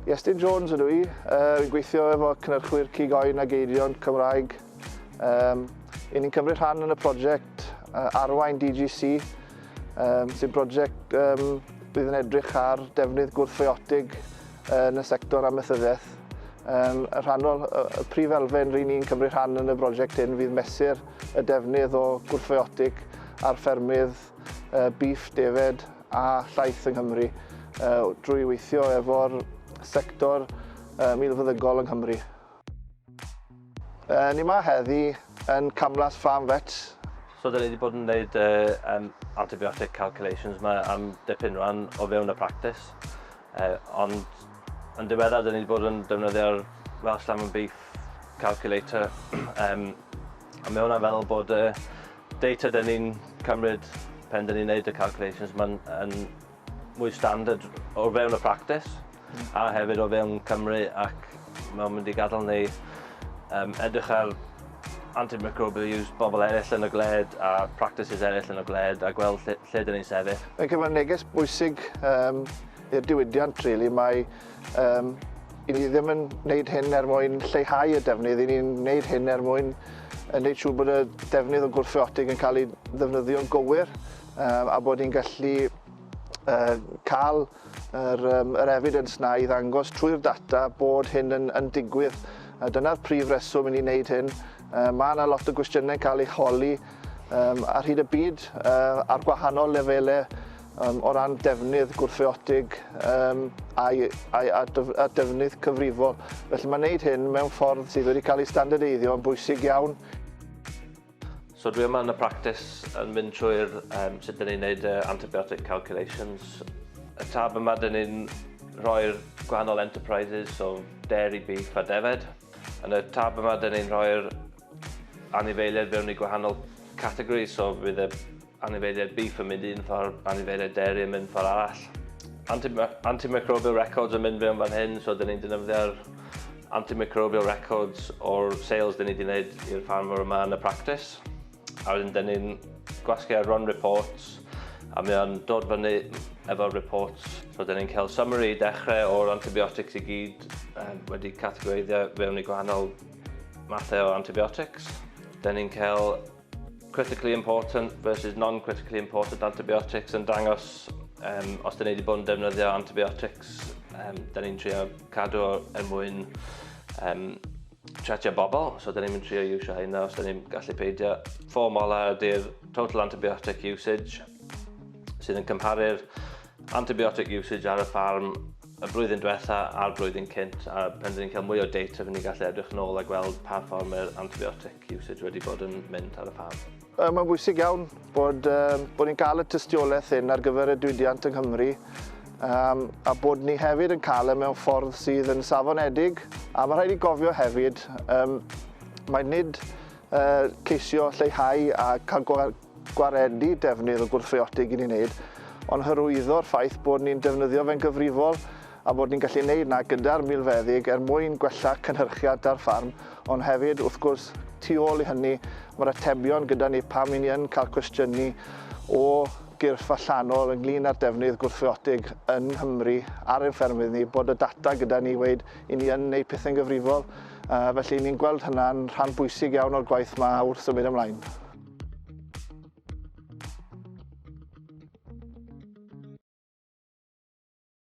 Iestyn Jones ydw i. Fi'n gweithio efo Cynhyrchwyr Cig Oen ag Eidion Cymraeg. Ni'n cymryd rhan yn y prosiect Arwain DGC, sy'n prosiect bydd yn edrych ar defnydd gwrthfiotig yn y sector amaethyddiaeth. Rhannol y prif elfen rydyn ni'n cymryd rhan yn y prosiect hyn fydd mesur y defnydd o gwrthfiotig ar ffermydd, biff, defaid a llaeth yng Nghymru drwy weithio efo'r sector milfeddygol yng Nghymru. Ni yma heddi yn Camlas Farm Vets. So, da ni wedi bod yn gwneud antibiotic calculations yma am dipyn rhan o fewn y practis. Ond yn diweddar, da ni wedi bod yn defnyddio'r Welsh Lamb and Beef Calculator. A mae hwnna fel bod y data da ni'n cymryd pen da ni'n gwneud y calculations yma'n mwy standard o fewn y practis. A hefyd o fewn Cymru, ac mae'n mynd i gadael ni edrych ar antimicrobial use bobl eraill yn y gled a practices eraill yn y gled a gweld lle dyn ni'n sefyll. Mae'n cyfan neges bwysig i'r diwydiant, really. I ni ddim yn gwneud hyn mwyn lleihau y defnydd, i ni'n gwneud hyn mwyn wneud siŵr bod y defnydd o gwrthfiotig yn cael ei ddefnyddio'n gywir a bod ni'n gallu cael yr evidence na i ddangos trwy'r data bod hyn yn digwydd. Dyna'r prif reswm i ni wneud hyn. Mae yna lot o gwestiynau'n cael eu choli ar hyd y byd ar gwahanol lefelau o ran defnydd gwrthfiotig a defnydd cyfrifol. Felly mae'n wneud hyn mewn ffordd sydd wedi cael ei standardeiddio yn bwysig iawn. So dwi yma yn y practis yn mynd trwy'r sut dyn ni'n gwneud antibiotic calculations. Y tab yma dyn ni'n rhoi'r gwahanol enterprises, so dairy, beef a defaid. Yn y tab yma dyn ni'n rhoi'r anifeiliaid fewn i gwahanol categories, so bydd y anifeiliaid beef yn mynd un ffordd, anifeiliaid dairy yn mynd ffordd arall. Antimicrobial records yn mynd fewn fan hyn, so dyn ni'n defnyddio'r antimicrobial records o'r sales dyn ni wedi gwneud i'r ffarmwr yma yn y practis. A wedyn dyn ni'n gwasgu ar run reports, a mae o'n dod fyny efo'r reports. So dyn ni'n cael summary i dechrau o'r antibiotics i gyd wedi categoreiddio fewn i gwahanol mathau o antibiotics. Dyn ni'n cael critically important versus non-critically important antibiotics yn dangos os dyn ni wedi bod yn defnyddio antibiotics. Dyn ni'n trio cadw mwyn tretio bobl, so dyn ni'n trio iwsio hynna os dyn ni'n gallu peidio. Form ola ydy'r total antibiotic usage, sydd yn cymharu'r antibiotic usage ar y ffarm y blwyddyn diwetha a'r blwyddyn cynt, a pen dyn ni'n cael mwy o data fydd ni'n gallu edrych nôl a gweld pa ffordd mae'r antibiotic usage wedi bod yn mynd ar y ffarm. Mae'n bwysig iawn bod ni'n cael y tystiolaeth hyn ar gyfer y diwydiant yng Nghymru a bod ni hefyd yn cael e mewn ffordd sydd yn safonedig. A mae rhaid i gofio hefyd, mae nid ceisio lleihau a cael gwaredu defnydd o gwrthfiotig i ni'n wneud, ond hyrwyddo'r ffaith bod ni'n defnyddio fe'n gyfrifol a bod ni'n gallu wneud yna gyda'r milfeddyg mwyn gwella cynhyrchiad ar ffarm, ond hefyd, wrth gwrs, tu ôl i hynny, mae'r atebion gyda ni pam i ni yn cael cwestiynu o gyrff allanol ynglyn â'r defnydd gwrthfiotig yn Nghymru ar ein ffermydd ni, bod y data gyda ni weid i ni yn gwneud pethau'n gyfrifol. Felly ni'n gweld hynna'n rhan bwysig iawn o'r gwaith yma wrth symud ymlaen.